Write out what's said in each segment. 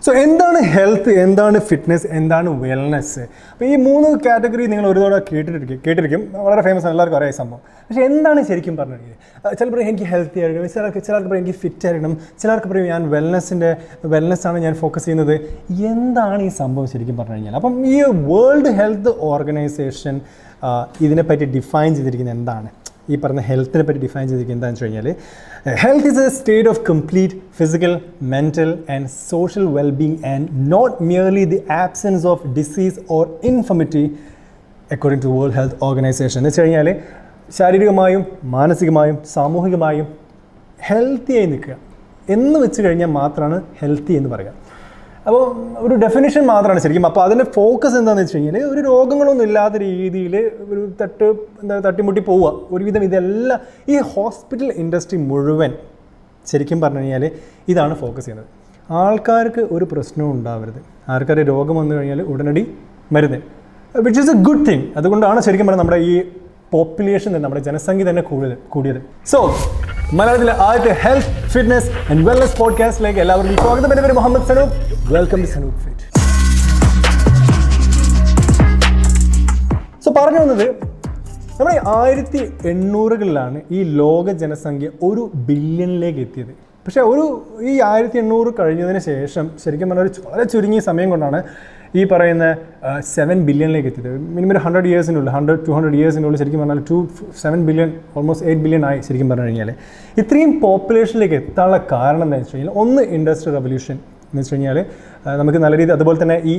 So എന്താണ് health, എന്താണ് fitness, എന്താണ് വെൽനെസ്? അപ്പോൾ ഈ 3 കാറ്റഗറി നിങ്ങൾ ഒരു തവണ കേട്ടിരിക്കും, വളരെ ഫേമസ് ആണ്, എല്ലാവർക്കും അറിയാം സംഭവം. പക്ഷേ എന്താണ് ശരിക്കും പറഞ്ഞിട്ടുണ്ടെങ്കിൽ, ചിലപ്പോൾ എനിക്ക് ഹെൽത്തി ആയിരിക്കണം, ചിലർക്ക് പറയും എനിക്ക് ഫിറ്റ് ആയിരിക്കണം, ചിലർക്ക് പറയും ഞാൻ വെൽനെസ്സാണ് ഞാൻ ഫോക്കസ് ചെയ്യുന്നത്. എന്താണ് ഈ സംഭവം ശരിക്കും പറഞ്ഞു കഴിഞ്ഞാൽ? അപ്പം ഈ വേൾഡ് ഹെൽത്ത് ഓർഗനൈസേഷൻ ഇതിനെപ്പറ്റി ഡിഫൈൻ ചെയ്തിരിക്കുന്നത് എന്താണ്? ഈ പറഞ്ഞ ഹെൽത്തിനെ പറ്റി ഡിഫൈൻ ചെയ്തിരിക്കുന്നത് എന്താണെന്ന് വെച്ച് കഴിഞ്ഞാൽ, health is a state of complete physical, mental and social wellbeing and not merely the absence of disease or infirmity according to World Health Organization. എന്ന് വെച്ച് കഴിഞ്ഞാൽ ശാരീരികമായും മാനസികമായും സാമൂഹികമായും ഹെൽത്തിയായി നിൽക്കുക എന്ന് വെച്ച് കഴിഞ്ഞാൽ മാത്രമാണ് ഹെൽത്തി എന്ന് പറയുക. അപ്പോൾ ഒരു ഡെഫിനിഷൻ മാത്രമാണ് ശരിക്കും. അപ്പോൾ അതിൻ്റെ ഫോക്കസ് എന്താണെന്ന് വെച്ച് കഴിഞ്ഞാൽ, ഒരു രോഗങ്ങളൊന്നും ഇല്ലാത്ത രീതിയിൽ ഒരു തട്ടിമുട്ടി പോവുക. ഒരുവിധം ഇതെല്ലാം ഈ ഹോസ്പിറ്റൽ ഇൻഡസ്ട്രി മുഴുവൻ ശരിക്കും പറഞ്ഞു കഴിഞ്ഞാൽ ഇതാണ് ഫോക്കസ് ചെയ്യുന്നത്. ആൾക്കാർക്ക് ഒരു പ്രശ്നവും ഉണ്ടാവരുത്, ആൾക്കാർ രോഗം വന്നു കഴിഞ്ഞാൽ ഉടനടി മരുന്ന്, which is A good thing. അതുകൊണ്ടാണ് ശരിക്കും പറഞ്ഞാൽ നമ്മുടെ ഈ പോപ്പുലേഷൻ തന്നെ, നമ്മുടെ ജനസംഖ്യ തന്നെ കൂടിയത്. സോ മലയാളത്തിലെ ആദ്യത്തെ ഹെൽത്ത്, ഫിറ്റ്നസ് ആൻഡ് വെൽനസ് പോഡ്കാസ്റ്റിലേക്ക് എല്ലാവർക്കും സ്വാഗതം. എൻ്റെ പേര് Muhammad Sanoop. Welcome to Sanoop fit. So പറഞ്ഞു വന്നത്, നമ്മുടെ 1800കളിലാണ് ഈ ലോക ജനസംഖ്യ 1 ബില്യണിലേക്ക് എത്തിയത്. പക്ഷേ ഈ 1800 കഴിഞ്ഞതിന് ശേഷം ശരിക്കും പറഞ്ഞാൽ വളരെ ചുരുങ്ങിയ സമയം കൊണ്ടാണ് ഈ പറയുന്ന 7 ബില്യണിലേക്ക് എത്തിയത്. മിനിമം ഒരു 100 ഇയേഴ്സിനുള്ളിൽ, 100-200 ഇയേഴ്സിനുള്ളിൽ ശരിക്കും പറഞ്ഞാൽ 7 ബില്യൺ, ഓൾമോസ്റ്റ് 8 ബില്യൺ ആയി ശരിക്കും പറഞ്ഞു കഴിഞ്ഞാൽ. ഇത്രയും പോപ്പുലേഷനിലേക്ക് എത്താനുള്ള കാരണം എന്താണെന്ന് വെച്ച് കഴിഞ്ഞാൽ, ഒന്ന് ഇൻഡസ്ട്രിയൽ റവല്യൂഷൻ എന്ന് വെച്ച് കഴിഞ്ഞാൽ നമുക്ക് നല്ല രീതിയിൽ, അതുപോലെ തന്നെ ഈ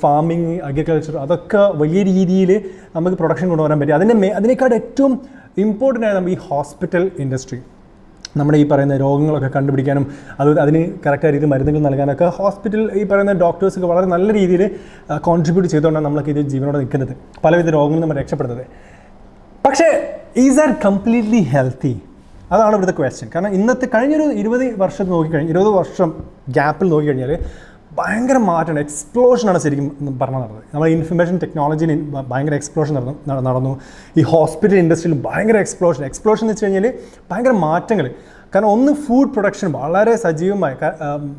ഫാമിങ്, അഗ്രികൾച്ചർ, അതൊക്കെ വലിയ രീതിയിൽ നമുക്ക് പ്രൊഡക്ഷൻ കൊണ്ടുവരാൻ പറ്റി. അതിനേക്കാൾ ഏറ്റവും ഇമ്പോർട്ടൻ്റ് ആയ ഈ ഹോസ്പിറ്റൽ ഇൻഡസ്ട്രി, നമ്മുടെ ഈ പറയുന്ന രോഗങ്ങളൊക്കെ കണ്ടുപിടിക്കാനും അതിന് കറക്റ്റായ രീതിയിൽ മരുന്നുകൾ നൽകാനൊക്കെ ഹോസ്പിറ്റൽ ഈ പറയുന്ന ഡോക്ടേഴ്സൊക്കെ വളരെ നല്ല രീതിയിൽ കോൺട്രിബ്യൂട്ട് ചെയ്തുകൊണ്ടാണ് നമ്മളൊക്കെ ഇത് ജീവനോടെ നിൽക്കുന്നത്, പലവിധ രോഗങ്ങളിൽ നമ്മൾ രക്ഷപ്പെടുന്നത്. പക്ഷേ ഈസ് ആർ കംപ്ലീറ്റ്ലി ഹെൽത്തി? അതാണ് ഇവിടുത്തെ ക്വസ്റ്റ്യൻ. കാരണം കഴിഞ്ഞൊരു 20 വർഷം ഗ്യാപ്പിൽ നോക്കിക്കഴിഞ്ഞാൽ ഭയങ്കര മാറ്റമാണ്, എക്സ്പ്ലോഷനാണ് ശരിക്കും പറഞ്ഞു നടന്നത്. നമ്മൾ ഇൻഫർമേഷൻ ടെക്നോളജിയിൽ ഭയങ്കര എക്സ്പ്ലോഷൻ നടന്നു. ഈ ഹോസ്പിറ്റൽ ഇൻഡസ്ട്രിയിലും ഭയങ്കര എക്സ്പ്ലോഷൻ എന്ന് വെച്ച് കഴിഞ്ഞാൽ ഭയങ്കര മാറ്റങ്ങൾ. കാരണം ഒന്ന്, ഫുഡ് പ്രൊഡക്ഷൻ വളരെ സജീവമായി,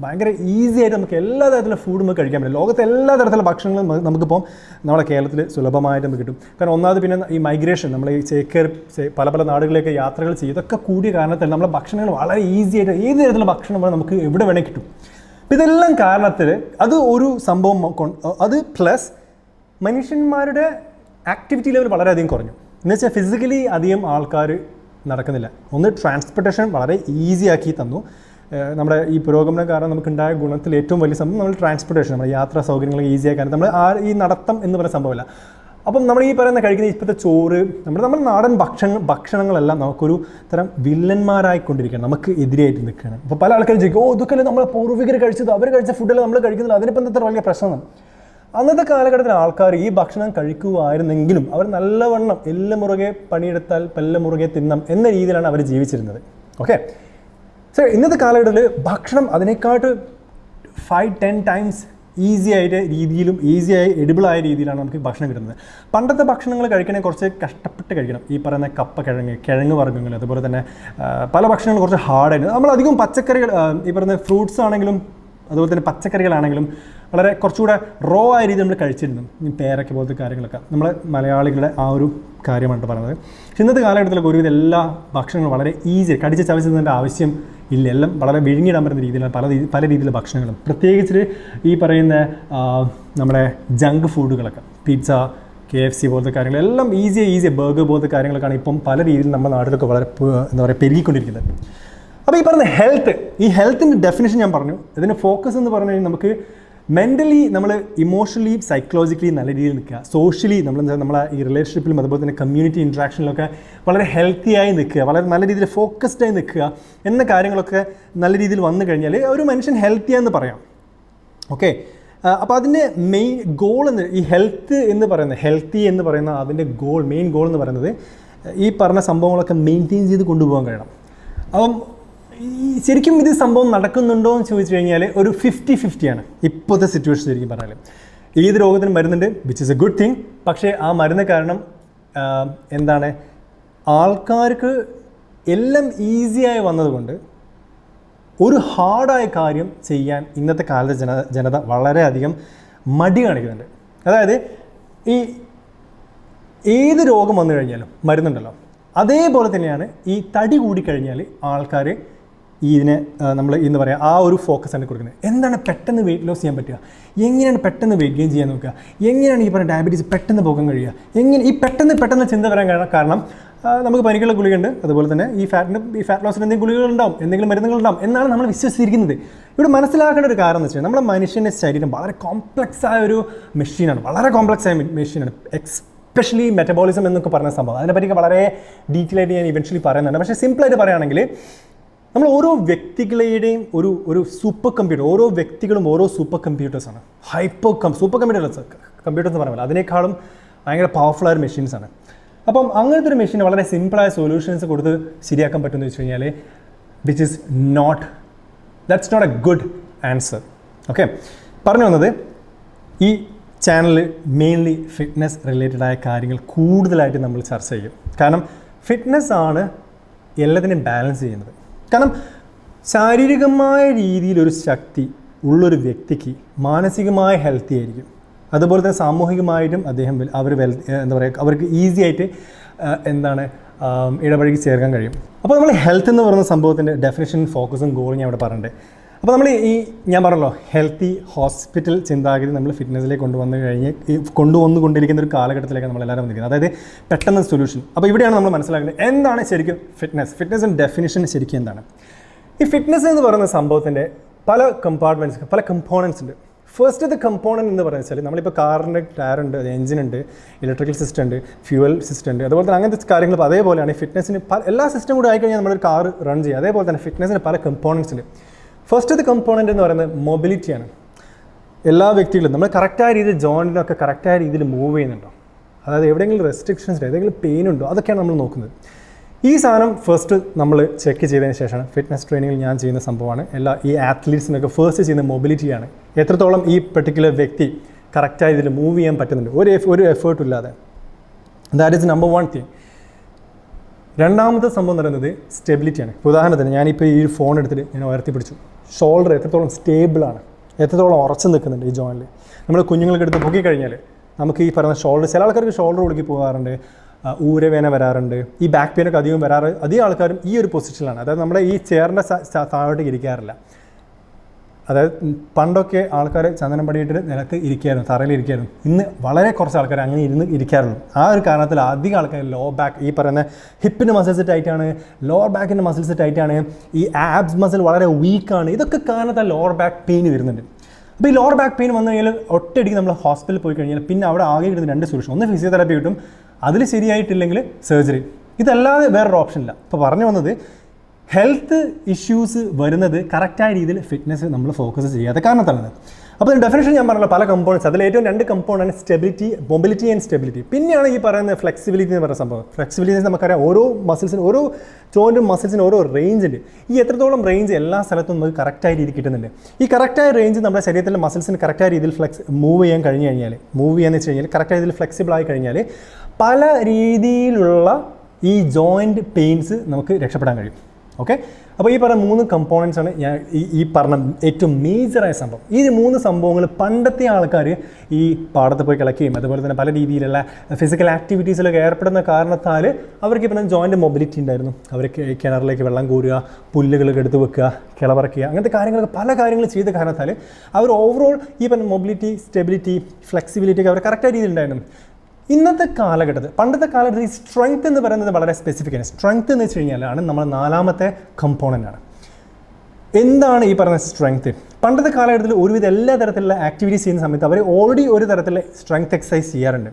ഭയങ്കര ഈസി ആയിട്ട് നമുക്ക് എല്ലാ തരത്തിലുള്ള ഫുഡ് നമുക്ക് കഴിക്കാൻ പറ്റും. ലോകത്തെ എല്ലാ തരത്തിലുള്ള ഭക്ഷണങ്ങളും നമുക്കിപ്പം നമ്മുടെ കേരളത്തിൽ സുലഭമായിട്ട് നമുക്ക് കിട്ടും. കാരണം ഒന്നാമത് പിന്നെ ഈ മൈഗ്രേഷൻ, നമ്മൾ ഈ പല നാടുകളിലേക്ക് യാത്രകൾ ചെയ്യും, ഇതൊക്കെ കൂടിയ കാരണത്തിൽ നമ്മളെ ഭക്ഷണങ്ങൾ വളരെ ഈസി ആയിട്ട് ഏത് തരത്തിലുള്ള ഭക്ഷണം നമുക്ക് എവിടെ വേണേൽ കിട്ടും. ഇതെല്ലാം കാരണത്തിൽ അത് ഒരു സംഭവം, അത് പ്ലസ് മനുഷ്യന്മാരുടെ ആക്ടിവിറ്റി ലെവൽ വളരെയധികം കുറഞ്ഞു. എന്ന് വെച്ചാൽ ഫിസിക്കലി അധികം ആൾക്കാർ നടക്കുന്നില്ല. ഒന്ന്, ട്രാൻസ്പോർട്ടേഷൻ വളരെ ഈസി ആക്കി തന്നു. നമ്മുടെ ഈ പുരോഗമനം കാരണം നമുക്കുണ്ടായ ഗുണത്തിൽ ഏറ്റവും വലിയ സംഭവം നമ്മൾ ട്രാൻസ്പോർട്ടേഷൻ, നമ്മുടെ യാത്രാ സൗകര്യങ്ങൾ ഈസി ആക്കാൻ നമ്മൾ ഈ നടത്തം എന്ന് പറയുന്ന സംഭവമില്ല. അപ്പം നമ്മൾ ഈ പറയുന്ന കഴിക്കുന്ന ഇപ്പോഴത്തെ ചോറ്, നമ്മുടെ നാടൻ ഭക്ഷണങ്ങളെല്ലാം നമുക്കൊരു തരം വില്ലന്മാരായിക്കൊണ്ടിരിക്കുകയാണ്, നമുക്ക് എതിരായിട്ട് നിൽക്കുകയാണ്. അപ്പോൾ പല ആൾക്കാരും ചോദിക്കും, ഇതൊക്കെ നമ്മളെ പൂർവികർ കഴിച്ചത്, അവർ കഴിച്ച ഫുഡെല്ലാം നമ്മൾ കഴിക്കുന്നില്ല, അതിനിപ്പോൾ എന്താ വലിയ പ്രശ്നമാണ്? അന്നത്തെ കാലഘട്ടത്തിൽ ആൾക്കാർ ഈ ഭക്ഷണം കഴിക്കുമായിരുന്നെങ്കിലും അവർ നല്ലവണ്ണം എല്ല് മുറുകെ പണിയെടുത്താൽ പല്ല് മുറുകെ തിന്നാം എന്ന രീതിയിലാണ് അവർ ജീവിച്ചിരുന്നത്. ഓക്കെ, സോ ഇന്നത്തെ കാലഘട്ടത്തിൽ ഭക്ഷണം അതിനേക്കാട്ട് 5-10 ടൈംസ് ഈസിയായി എഡിബിളായ രീതിയിലാണ് നമുക്ക് ഭക്ഷണം കിട്ടുന്നത്. പണ്ടത്തെ ഭക്ഷണങ്ങൾ കഴിക്കണമെങ്കിൽ കുറച്ച് കഷ്ടപ്പെട്ട് കഴിക്കണം. ഈ പറയുന്ന കിഴങ്ങ് വർഗ്ഗങ്ങൾ, അതുപോലെ തന്നെ പല ഭക്ഷണങ്ങൾ കുറച്ച് ഹാർഡായിട്ട്, നമ്മളധികം പച്ചക്കറികൾ, ഈ പറയുന്ന ഫ്രൂട്ട്സ് ആണെങ്കിലും അതുപോലെ തന്നെ പച്ചക്കറികളാണെങ്കിലും വളരെ കുറച്ചുകൂടെ റോ ആയ രീതിയിൽ നമ്മൾ കഴിച്ചിരുന്നു. ഈ പേരയ്ക്ക പോലത്തെ കാര്യങ്ങളൊക്കെ നമ്മൾ മലയാളികളുടെ ആ ഒരു കാര്യമാണ് പറയുന്നത്. പക്ഷെ ഇന്നത്തെ കാലഘട്ടത്തിലൊക്കെ ഒരുവിധം എല്ലാ ഭക്ഷണങ്ങളും വളരെ ഈസി, കടിച്ച് ചവച്ചതിൻ്റെ ആവശ്യം ഇല്ല, എല്ലാം വളരെ വിഴുങ്ങിയിടാൻ പറ്റുന്ന രീതിയിലാണ് പല രീതിയിലുള്ള ഭക്ഷണങ്ങളും. പ്രത്യേകിച്ച് ഈ പറയുന്ന നമ്മുടെ ജങ്ക് ഫുഡുകളൊക്കെ, പിസ്സ, KFC പോലത്തെ കാര്യങ്ങളെല്ലാം ഈസി ബർഗർ പോലത്തെ കാര്യങ്ങളൊക്കെയാണ് ഇപ്പം പല രീതിയിൽ നമ്മുടെ നാട്ടിലൊക്കെ വളരെ പെരുകിക്കൊണ്ടിരിക്കുന്നത്. അപ്പോൾ ഈ പറയുന്ന ഈ ഹെൽത്തിൻ്റെ ഡെഫിനിഷൻ ഞാൻ പറഞ്ഞു. ഇതിൻ്റെ ഫോക്കസ് എന്ന് പറഞ്ഞു കഴിഞ്ഞാൽ നമുക്ക് മെൻ്റലി, നമ്മൾ ഇമോഷണലി, സൈക്കോളജിക്കലി നല്ല രീതിയിൽ നിൽക്കുക, സോഷ്യലി നമ്മളെ ഈ റിലേഷൻഷിപ്പിലും അതുപോലെ തന്നെ കമ്മ്യൂണിറ്റി ഇൻട്രാക്ഷനിലൊക്കെ വളരെ ഹെൽത്തിയായി നിൽക്കുക, വളരെ നല്ല രീതിയിൽ ഫോക്കസ്ഡായി നിൽക്കുക എന്ന കാര്യങ്ങളൊക്കെ നല്ല രീതിയിൽ വന്നു കഴിഞ്ഞാൽ ഒരു മനുഷ്യൻ ഹെൽത്തിയാന്ന് പറയാം. ഓക്കെ, അപ്പോൾ അതിൻ്റെ മെയിൻ ഗോൾ ഈ ഹെൽത്തി എന്ന് പറയുന്ന അതിൻ്റെ മെയിൻ ഗോൾ എന്ന് പറയുന്നത് ഈ പറഞ്ഞ സംഭവങ്ങളൊക്കെ മെയിൻറ്റെയിൻ ചെയ്ത് കൊണ്ടുപോകാൻ കഴിയണം. അപ്പം ശരിക്കും ഇത് സംഭവം നടക്കുന്നുണ്ടോ എന്ന് ചോദിച്ചു കഴിഞ്ഞാൽ ഒരു 50-50 ആണ് ഇപ്പോഴത്തെ സിറ്റുവേഷൻ. ശരിക്കും പറഞ്ഞാൽ ഏത് രോഗത്തിനും മരുന്നുണ്ട്, which is A good thing. പക്ഷേ ആ മരുന്ന് കാരണം ആൾക്കാർക്ക് എല്ലാം ഈസിയായി വന്നതുകൊണ്ട് ഒരു ഹാർഡായ കാര്യം ചെയ്യാൻ ഇന്നത്തെ കാലത്തെ ജനത വളരെയധികം മടി കാണിക്കുന്നുണ്ട്. അതായത് ഈ ഏത് രോഗം വന്നു കഴിഞ്ഞാലും മരുന്നുണ്ടല്ലോ, അതേപോലെ തന്നെയാണ് ഈ തടി കൂടിക്കഴിഞ്ഞാൽ ആൾക്കാർ ഇതിനെ നമ്മൾ എന്ന് പറയുക ആ ഒരു ഫോക്കസാണ് കൊടുക്കുന്നത്. എന്താണ് പെട്ടെന്ന് വെയിറ്റ് ലോസ് ചെയ്യാൻ പറ്റുക, എങ്ങനെയാണ് പെട്ടെന്ന് വെയിറ്റ് ഗെയിൻ ചെയ്യാൻ നോക്കുക, എങ്ങനെയാണ് ഈ പറയുന്ന ഡയബറ്റീസ് പെട്ടെന്ന് പോകാൻ കഴിയുക, എങ്ങനെ ഈ പെട്ടെന്ന് ചിന്ത വരാൻ കാരണം നമുക്ക് പനിക്കുള്ള ഗുളികയുണ്ട്, അതുപോലെ തന്നെ ഈ ഫാറ്റ് ലോസിന് എന്തെങ്കിലും ഗുളികകളുണ്ടാവും, എന്തെങ്കിലും മരുന്നുകളുണ്ടാവും എന്നാണ് നമ്മൾ വിശ്വസിച്ചിരിക്കുന്നത്. ഇവിടെ മനസ്സിലാക്കേണ്ട ഒരു കാരണം എന്ന് വെച്ചാൽ നമ്മുടെ മനുഷ്യൻ്റെ ശരീരം വളരെ കോംപ്ലക്സായ ഒരു മെഷീനാണ്, വളരെ കോംപ്ലക്സായ മെഷീനാണ്. എസ്പെഷ്യലി മെറ്റബോളിസം എന്നൊക്കെ പറഞ്ഞ സംഭവം, അതിനെപ്പറ്റി വളരെ ഡീറ്റെയിൽ ആയിട്ട് ഞാൻ ഇവൻച്വലി പറയുന്നുണ്ട്. പക്ഷേ സിമ്പിളായിട്ട് പറയുകയാണെങ്കിൽ നമ്മൾ ഓരോ വ്യക്തികളുടെയും ഒരു സൂപ്പർ കമ്പ്യൂട്ടർ, ഓരോ വ്യക്തികളും ഓരോ സൂപ്പർ കമ്പ്യൂട്ടേഴ്സാണ്. സൂപ്പർ കമ്പ്യൂട്ടേഴ്സ് എന്ന് പറയുമ്പോൾ അതിനേക്കാളും ഭയങ്കര പവർഫുള്ളായ മെഷീൻസാണ്. അപ്പം അങ്ങനത്തെ ഒരു മെഷീൻ വളരെ സിമ്പിളായ സൊല്യൂഷൻസ് കൊടുത്ത് ശരിയാക്കാൻ പറ്റുമെന്ന് വെച്ച് കഴിഞ്ഞാൽ that's not a good answer. Okay, പറഞ്ഞു വന്നത് ഈ ചാനലിൽ മെയിൻലി ഫിറ്റ്നസ് റിലേറ്റഡായ കാര്യങ്ങൾ കൂടുതലായിട്ട് നമ്മൾ ചർച്ച ചെയ്യും. കാരണം ഫിറ്റ്നസ് ആണ് എല്ലാത്തിനെയും ബാലൻസ് ചെയ്യുന്നത്. കാരണം ശാരീരികമായ രീതിയിലൊരു ശക്തി ഉള്ളൊരു വ്യക്തിക്ക് മാനസികമായ ഹെൽത്തി ആയിരിക്കും, അതുപോലെ തന്നെ സാമൂഹികമായിട്ടും അവർക്ക് ഈസി ആയിട്ട് ഇടപഴകി ചേർക്കാൻ കഴിയും. അപ്പോൾ നമ്മൾ ഹെൽത്ത് എന്ന് പറയുന്ന സംഭവത്തിൻ്റെ ഡെഫിനിഷൻ, ഫോക്കസും ഗോളും ഞാൻ ഇവിടെ പറഞ്ഞിട്ടുണ്ട്. അപ്പോൾ നമ്മൾ ഞാൻ പറഞ്ഞല്ലോ ഹെൽത്തി ഹോസ്പിറ്റൽ ചിന്താഗതി നമ്മൾ ഫിറ്റ്നസ്സിലേക്ക് കൊണ്ടുവന്നുകൊണ്ടിരിക്കുന്ന ഒരു കാലഘട്ടത്തിലേക്ക് നമ്മളെല്ലാവരും വന്നിരിക്കുന്നത്. അതായത് പെട്ടെന്ന് സൊല്യൂഷൻ. അപ്പോൾ ഇവിടെയാണ് നമ്മൾ മനസ്സിലാക്കുന്നത് എന്താണ് ശരിക്കും ഫിറ്റ്നസിൻ്റെ ഡെഫിനിഷൻ ശരിക്കും എന്താണ്. ഈ ഫിറ്റ്നസ് എന്ന് പറയുന്ന സംഭവത്തിൻ്റെ പല കമ്പോണൻസ് ഉണ്ട്. ഫസ്റ്റത്തെ കമ്പോണൻറ്റ് എന്ന് പറയുന്നത് നമ്മളിപ്പോൾ കാറിൻ്റെ ടയറുണ്ട്, എഞ്ചിനുണ്ട്, ഇലക്ട്രിക്കൽ സിസ്റ്റം ഉണ്ട്, ഫ്യൂവൽ സിസ്റ്റം ഉണ്ട്, അതുപോലെ തന്നെ അങ്ങനത്തെ കാര്യങ്ങൾ. അതേപോലെയാണ് ഫിറ്റ്നസ്സിന് എല്ലാ സിസ്റ്റം കൂടി ആയിക്കഴിഞ്ഞാൽ നമ്മളൊരു കാർ റൺ ചെയ്യുക. അതേപോലെ തന്നെ ഫിറ്റ്നസ്സിന് പല കമ്പോണൻസ് ഉണ്ട്. ഫസ്റ്റത്തെ കമ്പോണൻ്റ് എന്ന് പറയുന്നത് മൊബിലിറ്റിയാണ്. എല്ലാ വ്യക്തികളും നമ്മൾ കറക്റ്റായ രീതിയിൽ ജോയിൻറ്റിനൊക്കെ കറക്റ്റായ രീതിയിൽ മൂവ് ചെയ്യുന്നുണ്ടോ, അതായത് എവിടെയെങ്കിലും റെസ്ട്രിക്ഷൻസ് ഉണ്ടോ, ഏതെങ്കിലും പെയിൻ ഉണ്ടോ, അതൊക്കെയാണ് നമ്മൾ നോക്കുന്നത്. ഈ സാധനം ഫസ്റ്റ് നമ്മൾ ചെക്ക് ചെയ്തതിന് ശേഷമാണ് ഫിറ്റ്നസ് ട്രെയിനിങ്ങിൽ ഞാൻ ചെയ്യുന്ന സംഭവമാണ്. ഈ ആത്ലീറ്റ്സിനൊക്കെ ഫസ്റ്റ് ചെയ്യുന്ന മൊബിലിറ്റിയാണ്. എത്രത്തോളം ഈ പെർട്ടിക്കുലർ വ്യക്തി കറക്റ്റായ ഇതിൽ മൂവ് ചെയ്യാൻ പറ്റുന്നുണ്ട് ഒരു എഫേർട്ടും ഇല്ലാതെ. That is number 1 thing. രണ്ടാമത്തെ സംഭവം എന്ന് പറയുന്നത് സ്റ്റെബിലിറ്റിയാണ്. ഉദാഹരണത്തിന് ഞാനിപ്പോൾ ഈ ഫോൺ എടുത്തിട്ട് ഞാൻ ഉയർത്തി പിടിച്ചു, ഷോൾഡർ എത്രത്തോളം സ്റ്റേബിളാണ്, എത്രത്തോളം ഉറച്ചു നിൽക്കുന്നുണ്ട് ഈ ജോയിനിൽ. നമ്മൾ കുഞ്ഞുങ്ങൾക്ക് എടുത്ത് പൊക്കിക്കഴിഞ്ഞാൽ നമുക്ക് ഈ പറയുന്ന ഷോൾഡർ, ചില ആൾക്കാർക്ക് ഷോൾഡർ ഒടുക്കി പോകാറുണ്ട്, ഊരവേന വരാറുണ്ട്, ഈ ബാക്ക് പെയിനൊക്കെ അധികം ആൾക്കാരും ഈ ഒരു പൊസിഷനിലാണ്. അതായത് നമ്മുടെ ഈ ചെയറിൻ്റെ താഴോട്ടേക്ക് ഇരിക്കാറില്ല. അതായത് പണ്ടൊക്കെ ആൾക്കാർ ചന്ദനം പടിയിട്ട് നിലത്ത് ഇരിക്കായിരുന്നു, തറയിൽ ഇരിക്കായിരുന്നു. ഇന്ന് വളരെ കുറച്ച് ആൾക്കാർ അങ്ങനെ ഇരിക്കാറുള്ളൂ. ആ ഒരു കാരണത്തിൽ അധികം ആൾക്കാർ ലോ ബാക്ക്, ഈ പറയുന്ന ഹിപ്പിൻ്റെ മസിൽസ് ടൈറ്റാണ്, ലോവർ ബാക്കിൻ്റെ മസിൽസ് ടൈറ്റാണ്, ഈ ആബ്സ് മസിൽ വളരെ വീക്കാണ്. ഇതൊക്കെ കാരണത്താൽ ലോവർ ബാക്ക് പെയിൻ വരുന്നുണ്ട്. അപ്പോൾ ഈ ലോവർ ബാക്ക് പെയിൻ വന്നു കഴിഞ്ഞാൽ ഒറ്റയടിക്ക് നമ്മൾ ഹോസ്പിറ്റലിൽ പോയി കഴിഞ്ഞാൽ പിന്നെ അവിടെ ആകെ കിട്ടുന്ന 2 സൊല്യൂഷൻ. ഒന്ന് ഫിസിയോതെറാപ്പി കിട്ടും, അതിൽ ശരിയായിട്ടില്ലെങ്കിൽ സർജറി. ഇതല്ലാതെ വേറൊരു ഓപ്ഷൻ ഇല്ല. ഇപ്പോൾ പറഞ്ഞു വന്നത് ഹെൽത്ത് ഇഷ്യൂസ് വരുന്നത് കറക്റ്റായ രീതിയിൽ ഫിറ്റ്നസ് നമ്മൾ ഫോക്കസ് ചെയ്യാതെ കാരണത്താണ്. അപ്പോൾ ഡെഫിനേഷൻ ഞാൻ പറഞ്ഞല്ലോ പല കമ്പോണൻസ്, അതിൽ ഏറ്റവും 2 കമ്പോണൻറ്റ് മൊബിലിറ്റി ആൻഡ് സ്റ്റെബിലിറ്റി. പിന്നെയാണ് ഈ പറയുന്ന ഫ്ലെക്സിബിലിറ്റി എന്ന് പറയുന്ന സംഭവം. ഫ്ലെക്സിബിലിറ്റി നമുക്കറിയാം, ഓരോ മസിൽസിനും ഓരോ ജോയിൻറ്റും മസിൽസിന് ഓരോ റേഞ്ച് ഉണ്ട്. ഈ എത്രത്തോളം റേഞ്ച് എല്ലാ സ്ഥലത്തും നമുക്ക് കറക്റ്റായ രീതിയിൽ കിട്ടുന്നുണ്ട്. ഈ കറക്റ്റായ റേഞ്ച് നമ്മുടെ ശരീരത്തിലെ മസിൽസിന് കറക്റ്റായ രീതിയിൽ മൂവ് ചെയ്യാന്ന് വെച്ച് കഴിഞ്ഞാൽ കറക്റ്റായ രീതിയിൽ ഫ്ലെക്സിബിൾ ആയി കഴിഞ്ഞാൽ പല രീതിയിലുള്ള ഈ ജോയിൻറ്റ് പെയിൻസ് നമുക്ക് രക്ഷപ്പെടാൻ കഴിയും. ഓക്കെ, അപ്പോൾ ഈ പറഞ്ഞ 3 കമ്പോണൻസാണ് ഞാൻ ഈ പറഞ്ഞ ഏറ്റവും മേജറായ സംഭവം. ഈ 3 സംഭവങ്ങൾ പണ്ടത്തെ ആൾക്കാർ ഈ പാടത്ത് പോയി കളിക്കുകയും അതുപോലെ തന്നെ പല രീതിയിലുള്ള ഫിസിക്കൽ ആക്ടിവിറ്റീസിലൊക്കെ ഏർപ്പെടുന്ന കാരണത്താൽ അവർക്ക് ഇപ്പം ജോയിൻറ്റ് മൊബിലിറ്റി ഉണ്ടായിരുന്നു. അവർക്ക് കിണറിലേക്ക് വെള്ളം കോരുക, പുല്ലുകളൊക്കെ എടുത്ത് വെക്കുക, കിളപറക്കുക, അങ്ങനത്തെ കാര്യങ്ങളൊക്കെ പല കാര്യങ്ങൾ ചെയ്ത കാരണത്താൽ അവർ ഓവറോൾ ഈ പറഞ്ഞ മൊബിലിറ്റി, സ്റ്റെബിലിറ്റി, ഫ്ലെക്സിബിലിറ്റി ഒക്കെ അവർ കറക്റ്റായ രീതിയിൽ ഉണ്ടായിരുന്നു. ഇന്നത്തെ കാലഘട്ടത്തിൽ, പണ്ടത്തെ കാലഘട്ടത്തിൽ ഈ സ്ട്രെങ്ത് എന്ന് പറയുന്നത് വളരെ സ്പെസിഫിക് ആണ്. സ്ട്രെങ്ത് എന്ന് വെച്ച് കഴിഞ്ഞാലാണ് നമ്മൾ 4ാമത്തെ കമ്പോണൻ്റാണ്. എന്താണ് ഈ പറയുന്ന സ്ട്രെങ്ത്? പണ്ടത്തെ കാലഘട്ടത്തിൽ ഒരുവിധം എല്ലാ തരത്തിലുള്ള ആക്ടിവിറ്റീസ് ചെയ്യുന്ന സമയത്ത് അവർ ഓൾറെഡി ഒരു തരത്തിലുള്ള സ്ട്രെങ്ത് എക്സസൈസ് ചെയ്യാറുണ്ട്.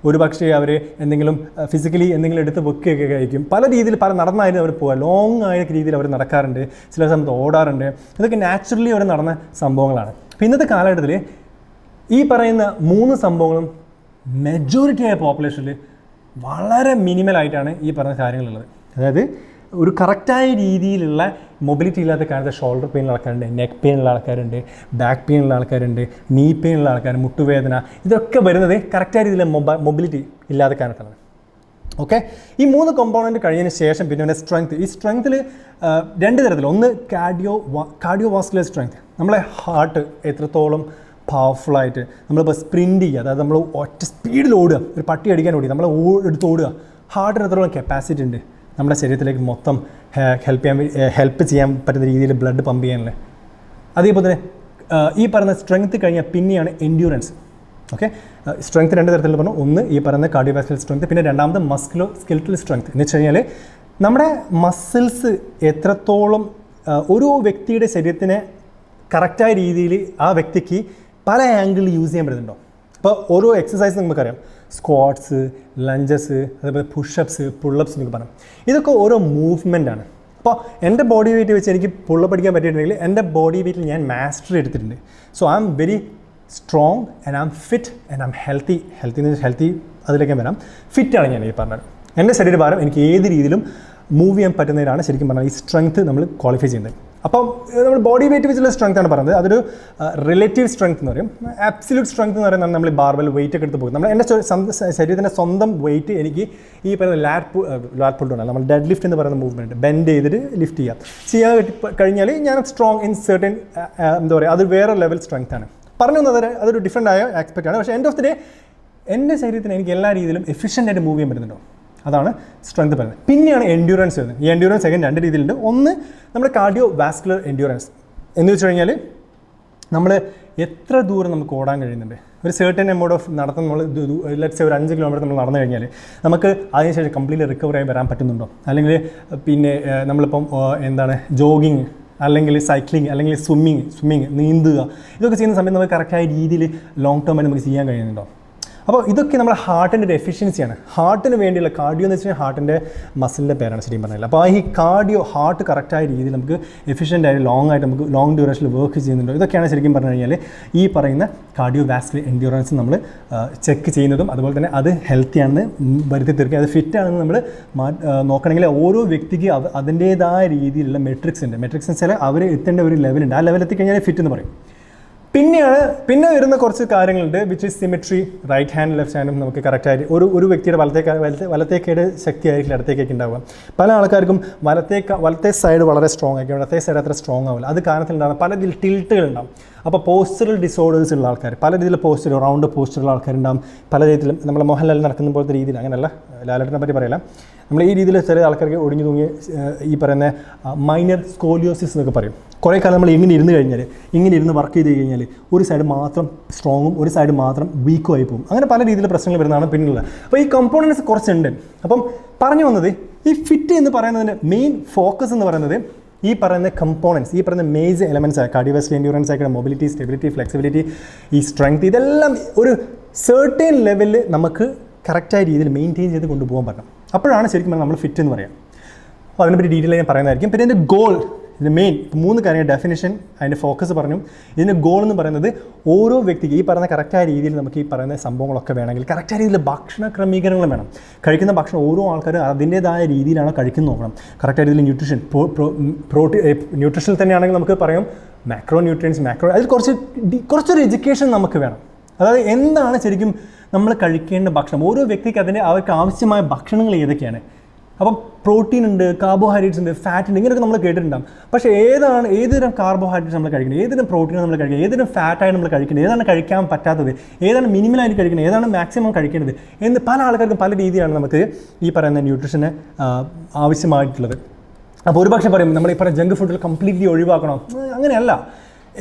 ഒരു പക്ഷേ അവർ എന്തെങ്കിലും ഫിസിക്കലി എന്തെങ്കിലും എടുത്ത് വെക്കുകയൊക്കെ കഴിക്കും. പല രീതിയിൽ നടന്നായിരുന്നു അവർ പോവുക, ലോങ് ആയ രീതിയിൽ അവർ നടക്കാറുണ്ട്, ചില സമയത്ത് ഓടാറുണ്ട്. ഇതൊക്കെ നാച്ചുറലി അവർ നടന്ന സംഭവങ്ങളാണ്. അപ്പോൾ ഇന്നത്തെ കാലഘട്ടത്തിൽ ഈ പറയുന്ന 3 സംഭവങ്ങളും മെജോറിറ്റി ആയ പോപ്പുലേഷനിൽ വളരെ മിനിമലായിട്ടാണ് ഈ പറഞ്ഞ കാര്യങ്ങളുള്ളത്. അതായത് ഒരു കറക്റ്റായ രീതിയിലുള്ള മൊബിലിറ്റി ഇല്ലാത്ത കാലത്ത് ഷോൾഡർ പെയിനുള്ള ആൾക്കാരുണ്ട്, നെക്ക് പെയിനുള്ള ആൾക്കാരുണ്ട്, ബാക്ക് പെയിനുള്ള ആൾക്കാരുണ്ട്, നീ പെയിനുള്ള ആൾക്കാർ, മുട്ടുവേദന, ഇതൊക്കെ വരുന്നത് കറക്റ്റായ രീതിയിൽ മൊബിലിറ്റി ഇല്ലാത്ത കാരണത്താണ്. ഓക്കെ, ഈ 3 കോമ്പോണൻറ്റ് കഴിഞ്ഞതിന് ശേഷം പിന്നെ സ്ട്രെങ്ത്. ഈ സ്ട്രെങ്ത്തിൽ 2 തരത്തിൽ. ഒന്ന് കാർഡിയോ വാസ്കുലർ സ്ട്രെങ്ത്. നമ്മളെ ഹാർട്ട് എത്രത്തോളം പവർഫുള്ളായിട്ട് നമ്മളിപ്പോൾ സ്പ്രിൻറ്റ് ചെയ്യുക, അതായത് നമ്മൾ ഒറ്റ സ്പീഡിൽ ഓടുക, ഒരു പട്ടി അടിക്കാൻ ഓടി നമ്മൾ എടുത്ത് ഓടുക, ഹാർട്ടിന് എത്രത്തോളം കപ്പാസിറ്റി ഉണ്ട് നമ്മുടെ ശരീരത്തിലേക്ക് മൊത്തം ഹെൽപ്പ് ചെയ്യാൻ പറ്റുന്ന രീതിയിൽ ബ്ലഡ് പമ്പ് ചെയ്യാനല്ലേ. അതേപോലെ തന്നെ ഈ പറയുന്ന സ്ട്രെങ്ത് കഴിഞ്ഞാൽ പിന്നെയാണ് എൻഡ്യൂറൻസ്. ഓക്കെ, സ്ട്രെങ്ത് 2 തരത്തിൽ പറഞ്ഞു. ഒന്ന് ഈ പറയുന്ന കാർഡിയോവാസ്കുലർ സ്ട്രെങ്ത്, പിന്നെ രണ്ടാമത് മസ്കുലോ സ്കെലിറ്റൽ സ്ട്രെങ്ത്. എന്ന് വെച്ച് കഴിഞ്ഞാൽ നമ്മുടെ മസിൽസ് എത്രത്തോളം ഒരു വ്യക്തിയുടെ ശരീരത്തിനെ കറക്റ്റായ രീതിയിൽ ആ വ്യക്തിക്ക് പല ആംഗിളിൽ യൂസ് ചെയ്യാൻ പറ്റുന്നുണ്ടോ. അപ്പോൾ ഓരോ എക്സസൈസ് നമുക്കറിയാം, സ്ക്വാട്സ്, ലഞ്ചസ്, അതേപോലെ പുഷപ്സ്, പുള്ളപ്സ് എന്നൊക്കെ പറയാം. ഇതൊക്കെ ഓരോ മൂവ്മെൻ്റാണ്. അപ്പോൾ എൻ്റെ ബോഡി വെയിറ്റ് വെച്ച് എനിക്ക് പുള്ളപ്പ് അടിക്കാൻ പറ്റിയിട്ടുണ്ടെങ്കിൽ എൻ്റെ ബോഡി വെയിറ്റിൽ ഞാൻ മാസ്റ്ററി എടുത്തിട്ടുണ്ട്. So I am very strong and I am fit and I am healthy അതിലേക്ക് വരാം. ഫിറ്റാണ് ഞാൻ ഈ പറഞ്ഞത്. എൻ്റെ ശരീരഭാരം എനിക്ക് ഏത് രീതിയിലും മൂവ് ചെയ്യാൻ പറ്റുന്നതിനാണ് ശരിക്കും പറഞ്ഞാൽ ഈ സ്ട്രെങ്ത് നമ്മൾ ക്വാളിഫൈ ചെയ്യുന്നത്. അപ്പം നമ്മൾ ബോഡി വെയിറ്റ് വെച്ചുള്ള സ്ട്രെങ്ത് ആണ് പറയുന്നത്. അതൊരു റിലേറ്റീവ് സ്ട്രെങ്ത് എന്ന് പറയും. ആബ്സല്യൂട്ട് സ്ട്രെങ്ത് എന്ന് പറയുന്നത് നമ്മൾ ബാർബൽ വെയിറ്റ് ഒക്കെ എടുത്ത് പോകും. നമ്മൾ എൻ്റെ ശരീരത്തിൻ്റെ സ്വന്തം വെയിറ്റ് എനിക്ക് ഈ പറയുന്ന ലാറ്റ് പുൾ ഡൗൺ, നമ്മൾ ഡെഡ് ലിഫ്റ്റ് എന്ന് പറയുന്ന മൂവ്മെൻറ്റ് ബെൻഡ് ചെയ്തിട്ട് ലിഫ്റ്റ് ചെയ്യാൻ കഴിഞ്ഞാൽ ഞാൻ സ്ട്രോങ് ഇൻ സെർട്ടൻ എന്താ പറയുക, അത് വേറെ ലെവൽ സ്ട്രെങ്ത് ആണ്. പറഞ്ഞു വന്നത് അതൊരു ഡിഫറെൻ്റ് ആയ ആസ്പെക്റ്റ് ആണ്. പക്ഷേ എൻഡ് ഓഫ് ദി ഡേ എൻ്റെ ശരീരത്തിന് എനിക്ക് എല്ലാ രീതിയിലും എഫിഷ്യൻ്റ് ആയിട്ട് മൂവ് ചെയ്യാൻ പറ്റുന്നുണ്ടോ, അതാണ് സ്ട്രെങ്ത് പറയുന്നത്. പിന്നെയാണ് എൻഡ്യൂറൻസ് വരുന്നത്. ഈ എൻഡ്യൂറൻസ് സെക്കൻഡ് 2 രീതിയിലുണ്ട്. ഒന്ന് നമ്മുടെ കാർഡിയോ വാസ്കുലർ എൻഡ്യൂറൻസ് എന്ന് വെച്ച് കഴിഞ്ഞാൽ നമ്മൾ എത്ര ദൂരം നമുക്ക് ഓടാൻ കഴിയുന്നുണ്ട്. ഒരു സെർട്ടൻ എമൗണ്ട് ഓഫ് നടത്തം നമ്മൾ ലെറ്റ്സ് ഒരു 5 കിലോമീറ്റർ നമ്മൾ നടന്നു കഴിഞ്ഞാൽ നമുക്ക് അതിനുശേഷം കംപ്ലീറ്റ്ലി റിക്കവർ ആയി വരാൻ പറ്റുന്നുണ്ടോ. അല്ലെങ്കിൽ പിന്നെ നമ്മളിപ്പം എന്താണ് ജോഗിങ്, അല്ലെങ്കിൽ സൈക്ലിംഗ്, അല്ലെങ്കിൽ സ്വിമ്മിങ്, നീന്തുക, ഇതൊക്കെ ചെയ്യുന്ന സമയത്ത് നമുക്ക് കറക്റ്റായ രീതിയിൽ ലോങ് ടേം ആയിട്ട് നമുക്ക് ചെയ്യാൻ കഴിയുന്നുണ്ടോ. അപ്പോൾ ഇതൊക്കെ നമ്മുടെ ഹാർട്ടിൻ്റെ ഒരു എഫിഷ്യൻസിയാണ്. ഹാർട്ടിന് വേണ്ടിയുള്ള കാർഡിയോ എന്ന് വെച്ച് കഴിഞ്ഞാൽ ഹാർട്ടിൻ്റെ മസിലിൻ്റെ പേരാണ് ശരിക്കും പറഞ്ഞില്ല. അപ്പോൾ ഈ ഹാർട്ട് കറക്റ്റായ രീതിയിൽ നമുക്ക് എഫിഷ്യൻ്റ് ആയിട്ട് ലോങ് ഡ്യൂറേഷനിൽ വർക്ക് ചെയ്യുന്നുണ്ടോ, ഇതൊക്കെയാണ് ശരിക്കും പറഞ്ഞു കഴിഞ്ഞാൽ ഈ പറയുന്ന കാർഡിയോ വാസ്കുലർ എൻഡ്യൂറൻസ് നമ്മൾ ചെക്ക് ചെയ്യുന്നതും അതുപോലെ തന്നെ അത് ഹെൽത്തി ആണെന്ന് വരുത്തി തീർക്കുക, അത് ഫിറ്റ് ആണെന്ന് നമ്മൾ നോക്കണമെങ്കിൽ ഓരോ വ്യക്തിക്ക് അതിൻ്റേതായ രീതിയിലുള്ള മെട്രിക്സ് ഉണ്ട്. മെട്രിക്സ് എന്ന് വെച്ചാൽ അവർ എത്തേണ്ട ഒരു ലെവലുണ്ട്. ആ ലെവൽ എത്തിക്കഴിഞ്ഞാൽ ഫിറ്റ് എന്ന് പറയും. പിന്നെ വരുന്ന കുറച്ച് കാര്യങ്ങളുണ്ട്, which is symmetry. Right hand left ഹാൻഡും നമുക്ക് കറക്റ്റായിട്ട് ഒരു വ്യക്തിയുടെ വലത്തേക്കയുടെ ശക്തി ആയിരിക്കും ഇടത്തേക്കൊക്കെ ഉണ്ടാവുക. പല ആൾക്കാർക്കും വലത്തെ സൈഡ് വളരെ സ്ട്രോങ് ആയിരിക്കും, ഇടത്തെ സൈഡ് അത്ര സ്ട്രോങ് ആവില്ല. അത് കാരണത്തിലുണ്ടാകുന്ന പല രീതിയിൽ ടിൽട്ടുകൾ ഉണ്ടാകും. അപ്പോൾ പോസ്റ്ററൽ ഡിസോർഡേഴ്സ് ഉള്ള ആൾക്കാർ, പല രീതിയിൽ റൗണ്ട് പോസ്റ്ററുള്ള ആൾക്കാരുണ്ടാകും. പല രീതിയിലും നമ്മളെ മോഹൻലാൽ നടക്കുന്ന പോലത്തെ രീതിയിൽ, അങ്ങനെയല്ല ലാലേട്ടനെ പറ്റി പറയില്ല, നമ്മൾ ഈ രീതിയിൽ ചില ആൾക്കാർക്ക് ഒടിഞ്ഞു തൂങ്ങി ഈ പറയുന്ന മൈനർ സ്കോലിയോസിസ് എന്നൊക്കെ പറയും. കുറേ കാലം നമ്മൾ ഇങ്ങനെ ഇരുന്ന് വർക്ക് ചെയ്ത് കഴിഞ്ഞാൽ ഒരു സൈഡ് മാത്രം സ്ട്രോങ്ങും ഒരു സൈഡ് മാത്രം വീക്കും ആയി പോകും. അങ്ങനെ പല രീതിയിൽ പ്രശ്നങ്ങൾ വരുന്നതാണ് പിന്നിലുള്ളത്. അപ്പോൾ ഈ കമ്പോണൻസ് കുറച്ചുണ്ട്. അപ്പം പറഞ്ഞു വന്നത് ഈ ഫിറ്റ് എന്ന് പറയുന്നതിന് മെയിൻ ഫോക്കസ് എന്ന് പറയുന്നത് ഈ പറയുന്ന കമ്പോണൻസ്, ഈ പറയുന്ന മേജർ എലമെൻറ്റ്സ് ആയ കാർഡിയോവാസ്കുലർ എൻഡ്യൂറൻസ് ആയിക്കോട്ടെ, മൊബിലിറ്റി, സ്റ്റെബിലിറ്റി, ഫ്ലെക്സിബിലിറ്റി, ഈ സ്ട്രെങ്ത്, ഇതെല്ലാം ഒരു സെർട്ടൻ ലെവലിൽ നമുക്ക് കറക്റ്റായ രീതിയിൽ മെയിൻറ്റെയിൻ ചെയ്ത് കൊണ്ടുപോകാൻ പറ്റണം. അപ്പോഴാണ് ശരിക്കും നമ്മൾ ഫിറ്റ് എന്ന് പറയാം. അപ്പോൾ അതിനെപ്പറ്റി ഡീറ്റെയിൽ ഞാൻ പറയുന്നതായിരിക്കും. പിന്നെ ഇതിൻ്റെ ഗോൾ, ഇതിൻ്റെ മെയിൻ 3 കാര്യങ്ങൾ, ഡെഫിനിഷൻ, അതിൻ്റെ ഫോക്കസ് പറഞ്ഞു. ഇതിൻ്റെ ഗോൾ എന്ന് പറയുന്നത് ഓരോ വ്യക്തിക്ക് ഈ പറയുന്ന കറക്റ്റായ രീതിയിൽ നമുക്ക് ഈ പറയുന്ന സംഭവങ്ങളൊക്കെ വേണമെങ്കിൽ കറക്റ്റായ രീതിയിൽ ഭക്ഷണ ക്രമീകരണങ്ങൾ വേണം. കഴിക്കുന്ന ഭക്ഷണം ഓരോ ആൾക്കാരും അതിൻ്റേതായ രീതിയിലാണ് കഴിക്കുന്നത് നോക്കണം. കറക്റ്റായ രീതിയിൽ ന്യൂട്രീഷനിൽ തന്നെയാണെങ്കിൽ നമുക്ക് പറയാം മാക്രോ ന്യൂട്രിയൻസ്, അതിൽ കുറച്ചൊരു എഡ്യൂക്കേഷൻ നമുക്ക് വേണം. അതായത് എന്താണ് ശരിക്കും നമ്മൾ കഴിക്കേണ്ട ഭക്ഷണം, ഓരോ വ്യക്തിക്ക് അവർക്ക് ആവശ്യമായ ഭക്ഷണങ്ങൾ ഏതൊക്കെയാണ്. അപ്പം പ്രോട്ടീൻ ഉണ്ട്, കാർബോഹൈഡ്രേറ്റ്സ് ഉണ്ട്, ഫാറ്റ് ഉണ്ട്, ഇങ്ങനെയൊക്കെ നമ്മൾ കേട്ടിട്ടുണ്ടാകും. പക്ഷേ ഏതുതരം കാർബോഹൈഡ്രേറ്റ്സ് നമ്മൾ കഴിക്കുന്നത്, ഏതുതരം പ്രോട്ടീൻ നമ്മൾ കഴിക്കുന്നത്, ഏതുതരം ഫാറ്റായി നമ്മൾ കഴിക്കുന്നത്, ഏതാണ് കഴിക്കാൻ പറ്റാത്തത്, ഏതാണ് മിനിമലായിട്ട് കഴിക്കുന്നത്, ഏതാണ് മാക്സിമം കഴിക്കേണ്ടത് എന്ന് പല ആൾക്കാർക്കും പല രീതിയിലാണ് നമുക്ക് ഈ പറയുന്ന ന്യൂട്രീഷന് ആവശ്യമായിട്ടുള്ളത്. അപ്പോൾ ഒരുപക്ഷെ പറയും നമ്മൾ ഈ പറയുന്ന ജങ്ക് ഫുഡിൽ കംപ്ലീറ്റ്ലി ഒഴിവാക്കണം. അങ്ങനെയല്ല,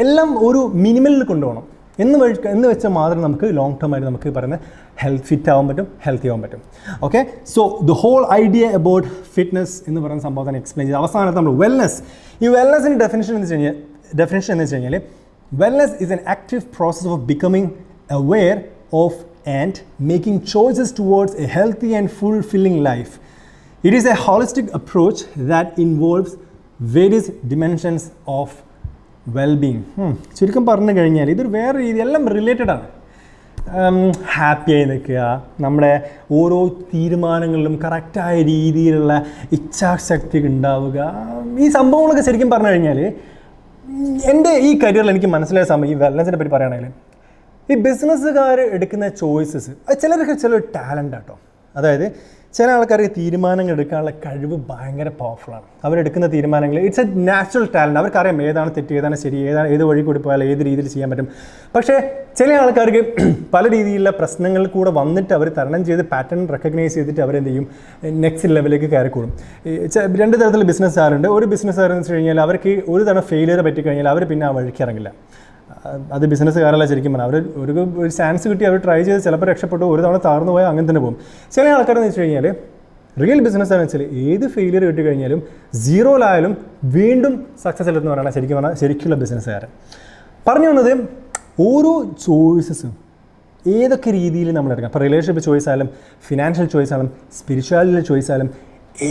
എല്ലാം ഒരു മിനിമലിൽ കൊണ്ടുപോകണം എന്ന് വെച്ചാൽ മാത്രം നമുക്ക് ലോങ് ടേം ആയിട്ട് നമുക്ക് പറയുന്നത് ഫിറ്റ് ആവാൻ പറ്റും, ഹെൽത്തി ആവാൻ പറ്റും. Okay, so the whole idea about fitness എന്ന് പറയുന്ന സംഭവം തന്നെ എക്സ്പ്ലെയിൻ ചെയ്ത് അവസാനത്ത് നമ്മൾ വെൽനെസ്. ഈ വെൽനെസ്സിൻ്റെ ഡെഫിനിഷൻ എന്ന് വെച്ച് കഴിഞ്ഞാൽ wellness is N active process of becoming aware of and making choices towards A healthy and fulfilling life. It is A holistic approach that involves various dimensions of wellbeing. ചുരുക്കം പറഞ്ഞു കഴിഞ്ഞാൽ ഇതൊരു വേറെ രീതി, എല്ലാം റിലേറ്റഡ് ആണ്. ഹാപ്പിയായി നിൽക്കുക, നമ്മുടെ ഓരോ തീരുമാനങ്ങളിലും കറക്റ്റായ രീതിയിലുള്ള ഇച്ഛാശക്തി ഉണ്ടാവുക, ഈ സംഭവങ്ങളൊക്കെ ശരിക്കും പറഞ്ഞു കഴിഞ്ഞാൽ എൻ്റെ ഈ കരിയറിൽ എനിക്ക് മനസ്സിലായ സമയം ഈ വെൽനെസ്സിനെ പറ്റി പറയുകയാണെങ്കിൽ ഈ ബിസിനസ്സുകാർ എടുക്കുന്ന ചോയ്സസ് അത് ചിലർക്ക് ചിലൊരു ടാലൻ്റ് ആട്ടോ. അതായത് ചില ആൾക്കാർക്ക് തീരുമാനങ്ങൾ എടുക്കാനുള്ള കഴിവ് ഭയങ്കര പവർഫുള്ളാണ്. അവരെടുക്കുന്ന തീരുമാനങ്ങൾ ഇറ്റ്സ് എ നാച്ചുറൽ ടാലൻറ്റ്. അവർക്കറിയാം ഏതാണ് തെറ്റ്, ഏതാണ് ശരി, ഏത് വഴി കൂടി പോയാൽ ഏത് രീതിയിൽ ചെയ്യാൻ പറ്റും. പക്ഷേ ചില ആൾക്കാർക്ക് പല രീതിയിലുള്ള പ്രശ്നങ്ങൾ കൂടെ വന്നിട്ട് അവർ തരണം ചെയ്ത് പാറ്റേൺ റെക്കഗ്നൈസ് ചെയ്തിട്ട് അവരെന്ത് ചെയ്യും, നെക്സ്റ്റ് ലെവലിലേക്ക് കയറിക്കൂടും. രണ്ട് തരത്തിലുള്ള ബിസിനസ്സുകാരുണ്ട്. ഒരു ബിസിനസ്സുകാരെന്ന് വെച്ച് കഴിഞ്ഞാൽ അവർക്ക് ഒരു തവണ ഫെയിലിയർ പറ്റിക്കഴിഞ്ഞാൽ അവർ പിന്നെ ആ വഴിക്ക് ഇറങ്ങില്ല. അത് ബിസിനസ്സുകാരല്ല ശരിക്കും പറഞ്ഞാൽ. അവർ ഒരു ചാൻസ് കിട്ടി അവർ ട്രൈ ചെയ്ത് ചിലപ്പോൾ രക്ഷപ്പെട്ടു, ഒരു തവണ താഴ്ന്നു പോയാൽ അങ്ങനെ തന്നെ പോകും. ചില ആൾക്കാരെന്ന് വെച്ച് കഴിഞ്ഞാൽ റിയൽ ബിസിനസ്സാണെന്ന് വെച്ചാൽ ഏത് ഫെയിലിയർ കിട്ടിക്കഴിഞ്ഞാലും സീറോയിലായാലും വീണ്ടും സക്സസ് അല്ലെന്ന് പറയുന്നത് ശരിക്കും പറഞ്ഞാൽ ശരിക്കുള്ള ബിസിനസ്സുകാരൻ. പറഞ്ഞു വന്നത് ഓരോ ചോയ്സസും ഏതൊക്കെ രീതിയിൽ നമ്മൾ എടുക്കാം. ഇപ്പോൾ റിലേഷൻഷിപ്പ് ചോയ്സ് ആയാലും ഫിനാൻഷ്യൽ ചോയ്സ് ആയാലും സ്പിരിച്വാലിറ്റി ചോയ്സ് ആയാലും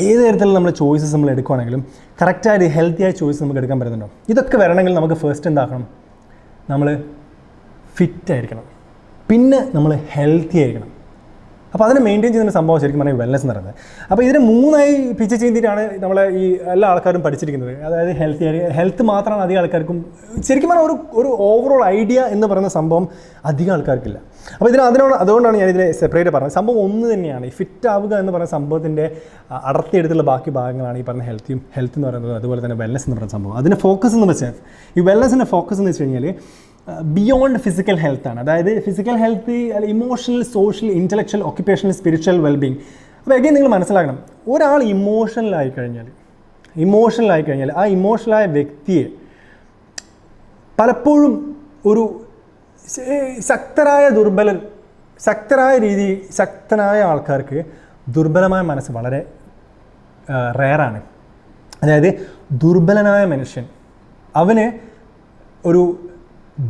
ഏത് തരത്തിലുള്ള നമ്മൾ ചോയ്സസ് നമ്മൾ എടുക്കുകയാണെങ്കിലും കറക്റ്റായിട്ട് ഹെൽത്തിയായ ചോയ്സ് നമുക്ക് എടുക്കാൻ പറ്റുന്നുണ്ടോ? ഇതൊക്കെ വരണമെങ്കിൽ നമുക്ക് ഫസ്റ്റ് എന്താക്കണം, നമ്മൾ ഫിറ്റായിരിക്കണം, പിന്നെ നമ്മൾ ഹെൽത്തി ആയിരിക്കണം. അപ്പോൾ അതിനെ മെയിൻറ്റെയിൻ ചെയ്യുന്ന സംഭവം ശരിക്കും പറഞ്ഞാൽ വെൽനെസ് എന്ന് പറയുന്നത്. അപ്പോൾ ഇതിനെ മൂന്നായി പിച്ച് ചെയ്തിട്ടാണ് നമ്മളെ ഈ എല്ലാ ആൾക്കാരും പഠിച്ചിരിക്കുന്നത്. അതായത് ഹെൽത്ത് മാത്രമാണ് അധികം ആൾക്കാർക്കും ശരിക്കും പറഞ്ഞാൽ ഒരു ഓവറോൾ ഐഡിയ എന്ന് പറയുന്ന സംഭവം അധികം ആൾക്കാർക്കില്ല. അപ്പോൾ അതുകൊണ്ടാണ് ഞാൻ ഇതിനെ സെപ്പറേറ്റ് പറഞ്ഞത്. സംഭവം ഒന്ന് തന്നെയാണ്. ഈ ഫിറ്റ് ആവുക എന്ന് പറയുന്ന സംഭവത്തിൻ്റെ അടർത്തിയെടുത്തുള്ള ബാക്കി ഭാഗങ്ങളാണ് ഈ പറഞ്ഞ ഹെൽത്ത് എന്ന് പറയുന്നത്. അതുപോലെ തന്നെ വെൽനെസ് എന്ന് പറയുന്ന സംഭവം. അതിൻ്റെ ഫോക്കസ് എന്ന് വെച്ചാൽ ഈ വെൽനെസ്സിൻ്റെ ഫോക്കസ് എന്ന് വെച്ച് കഴിഞ്ഞാൽ ബിയോണ്ട് ഫിസിക്കൽ ഹെൽത്താണ്. അതായത് physical health, emotional, social, intellectual, occupational, spiritual wellbeing. അപ്പോൾ എഗെയിൻ നിങ്ങൾ മനസ്സിലാക്കണം, ഒരാൾ ഇമോഷണലായി കഴിഞ്ഞാൽ ആ ഇമോഷണലായ വ്യക്തിയെ പലപ്പോഴും ഒരു ശക്തനായ ആൾക്കാർക്ക് ദുർബലമായ മനസ്സ് വളരെ റെയറാണ്. അതായത് ദുർബലനായ മനുഷ്യൻ അവന് ഒരു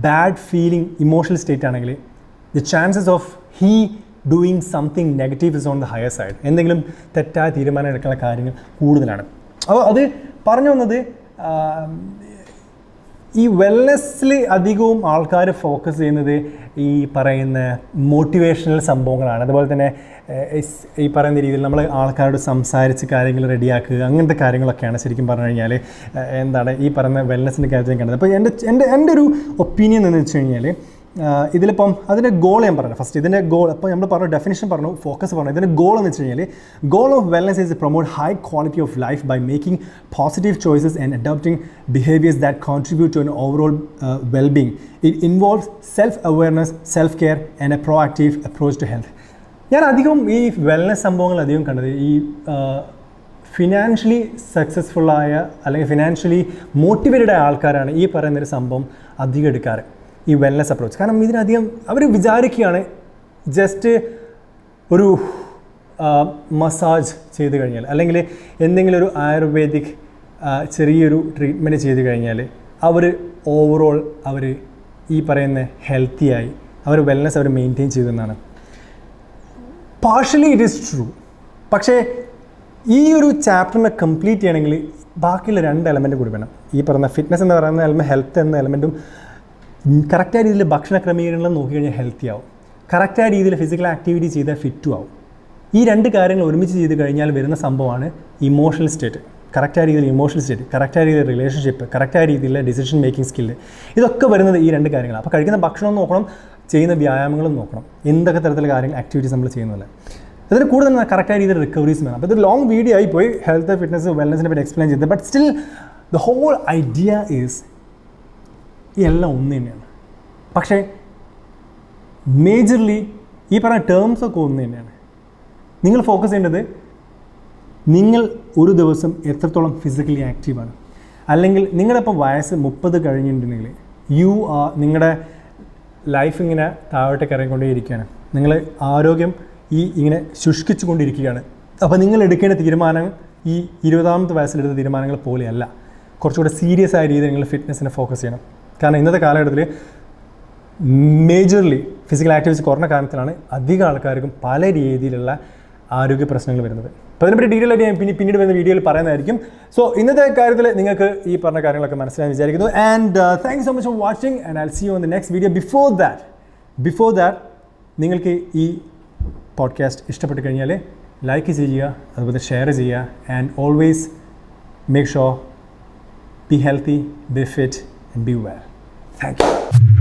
ബാഡ് ഫീലിംഗ് ഇമോഷണൽ സ്റ്റേറ്റ് ആണെങ്കിൽ the chances of he doing something negative is on the higher side. എന്തെങ്കിലും തെറ്റായ തീരുമാനം എടുക്കുന്ന കാര്യങ്ങൾ കൂടുതലാണ്. അപ്പോൾ അത് പറഞ്ഞു വന്നത് ഈ വെൽനെസ്സിൽ അധികവും ആൾക്കാർ ഫോക്കസ് ചെയ്യുന്നത് ഈ പറയുന്ന മോട്ടിവേഷണൽ സംഭവങ്ങളാണ്. അതുപോലെ തന്നെ ഈ പറയുന്ന രീതിയിൽ നമ്മൾ ആൾക്കാരോട് സംസാരിച്ച് കാര്യങ്ങൾ റെഡിയാക്കുക, അങ്ങനത്തെ കാര്യങ്ങളൊക്കെയാണ് ശരിക്കും പറഞ്ഞു കഴിഞ്ഞാൽ എന്താണ് ഈ പറയുന്ന വെൽനെസ്സിൻ്റെ കാര്യത്തിൽ കണ്ടത്. അപ്പോൾ എൻ്റെ ഒരു ഒപ്പീനിയൻ എന്ന് വെച്ച് കഴിഞ്ഞാൽ ഇതിലിപ്പം അതിൻ്റെ ഗോൾ ഞാൻ പറഞ്ഞു. ഫസ്റ്റ് ഇതിൻ്റെ ഗോൾ അപ്പോൾ നമ്മൾ പറഞ്ഞു, ഡെഫിനിഷൻ പറഞ്ഞു, ഫോക്കസ് പറഞ്ഞു. ഇതിൻ്റെ ഗോൾ എന്ന് വെച്ച് കഴിഞ്ഞാൽ goal of wellness is promote high quality of life by making positive choices and adopting behaviours that contribute to an overall wellbeing. It involves self awareness, self care and a proactive approach to health. ഞാൻ അധികം ഈ wellness സംഭവങ്ങൾ അധികം കണ്ടത് ഈ financially സക്സസ്ഫുള്ളായ അല്ലെങ്കിൽ financially motivated ആയ ആൾക്കാരാണ് ഈ പറയുന്നൊരു സംഭവം അധികം എടുക്കാറ്, ഈ വെൽനെസ് അപ്രോച്ച്. കാരണം ഇതിനധികം അവർ വിചാരിക്കുകയാണ് ജസ്റ്റ് ഒരു മസാജ് ചെയ്ത് കഴിഞ്ഞാൽ അല്ലെങ്കിൽ എന്തെങ്കിലും ഒരു ആയുർവേദിക് ചെറിയൊരു ട്രീറ്റ്മെൻറ്റ് ചെയ്ത് കഴിഞ്ഞാൽ അവർ ഓവറോൾ അവർ ഈ പറയുന്ന ഹെൽത്തിയായി അവർ വെൽനെസ് അവർ മെയിൻറ്റെയിൻ ചെയ്തെന്നാണ്. Partially it is true. പക്ഷേ ഈ ഒരു ചാപ്റ്ററിനെ കംപ്ലീറ്റ് ചെയ്യണമെങ്കിൽ ബാക്കിയുള്ള 2 എലമെൻറ്റ് കൂടി വേണം. ഈ പറയുന്ന ഫിറ്റ്നസ് എന്ന് പറയുന്ന എലമെൻറ്റ്, ഹെൽത്ത് എന്ന എലമെൻറ്റും കറക്റ്റായ രീതിയിൽ ഭക്ഷണ ക്രമീകരണം നോക്കിക്കഴിഞ്ഞാൽ ഹെൽത്തി ആവും, കറക്റ്റായ രീതിയിൽ ഫിസിക്കൽ ആക്ടിവിറ്റി ചെയ്താൽ ഫിറ്റും ആവും. ഈ 2 കാര്യങ്ങൾ ഒരുമിച്ച് ചെയ്ത് കഴിഞ്ഞാൽ വരുന്ന സംഭവമാണ് ഇമോഷണൽ സ്റ്റേറ്റ്. കറക്റ്റായ രീതിയിൽ ഇമോഷണൽ സ്റ്റേറ്റ്, കറക്റ്റായ രീതിയിൽ റിലേഷൻഷിപ്പ്, കറക്റ്റായ രീതിയിലുള്ള ഡിസിഷൻ മേക്കിംഗ് സ്കില്ല്, ഇതൊക്കെ വരുന്നത് ഈ 2 കാര്യങ്ങളാണ്. അപ്പോൾ കഴിക്കുന്ന ഭക്ഷണം നോക്കണം, ചെയ്യുന്ന വ്യായാമങ്ങളും നോക്കണം, എന്തൊക്കെ തരത്തിലുള്ള കാര്യങ്ങൾ ആക്ടിവിറ്റീസ് നമ്മൾ ചെയ്യുന്നില്ല. അതിന് കൂടുതൽ കറക്റ്റായ രീതിയിൽ റിക്കവറീസ് വേണം. അപ്പോൾ ഇത് ലോങ് വീഡിയോ ആയി പോയി ഹെൽത്ത്, ഫിറ്റ്നസ്, വെൽനെസ്സിനെ പറ്റി എക്സ്പ്ലെയിൻ ചെയ്തത്. But still the whole idea is ഈ എല്ലാം ഒന്ന് തന്നെയാണ്. പക്ഷേ മേജർലി ഈ പറഞ്ഞ ടേംസൊക്കെ ഒന്ന് തന്നെയാണ്. നിങ്ങൾ ഫോക്കസ് ചെയ്യേണ്ടത് നിങ്ങൾ ഒരു ദിവസം എത്രത്തോളം ഫിസിക്കലി ആക്റ്റീവാണ്. അല്ലെങ്കിൽ നിങ്ങളിപ്പോൾ വയസ്സ് 30 കഴിഞ്ഞിട്ടുണ്ടെങ്കിൽ നിങ്ങളുടെ ലൈഫ് ഇങ്ങനെ താഴോട്ടേക്ക് ഇറങ്ങിക്കൊണ്ടേയിരിക്കുകയാണ്. നിങ്ങൾ ആരോഗ്യം ഇങ്ങനെ ശുഷ്കിച്ചു കൊണ്ടിരിക്കുകയാണ്. അപ്പോൾ നിങ്ങൾ എടുക്കേണ്ട തീരുമാനം ഈ 20ാമത്തെ വയസ്സിലെടുത്ത തീരുമാനങ്ങൾ പോലെയല്ല. കുറച്ചുകൂടെ സീരിയസ് ആയ രീതിയിൽ നിങ്ങൾ ഫിറ്റ്നസ്സിനെ ഫോക്കസ് ചെയ്യണം. കാരണം ഇന്നത്തെ കാലഘട്ടത്തിൽ മേജർലി ഫിസിക്കൽ ആക്ടിവിറ്റീസ് കുറഞ്ഞ കാരണത്തിലാണ് അധികം ആൾക്കാർക്കും പല രീതിയിലുള്ള ആരോഗ്യ പ്രശ്നങ്ങൾ വരുന്നത്. അപ്പോൾ അതിനെപ്പറ്റി ഡീറ്റെയിൽ ആയിട്ട് ഞാൻ പിന്നീട് വരുന്ന വീഡിയോയിൽ പറയുന്നതായിരിക്കും. സോ ഇന്നത്തെ കാര്യത്തിൽ നിങ്ങൾക്ക് ഈ പറഞ്ഞ കാര്യങ്ങളൊക്കെ മനസ്സിലായി വിചാരിക്കുന്നു. And thank you so much for watching and I will see you on the next video. Before that നിങ്ങൾക്ക് ഈ പോഡ്കാസ്റ്റ് ഇഷ്ടപ്പെട്ട് കഴിഞ്ഞാൽ ലൈക്ക് ചെയ്യുക, അതുപോലെ ഷെയർ ചെയ്യുക. And always make sure be healthy, B fit and be well. Thank you.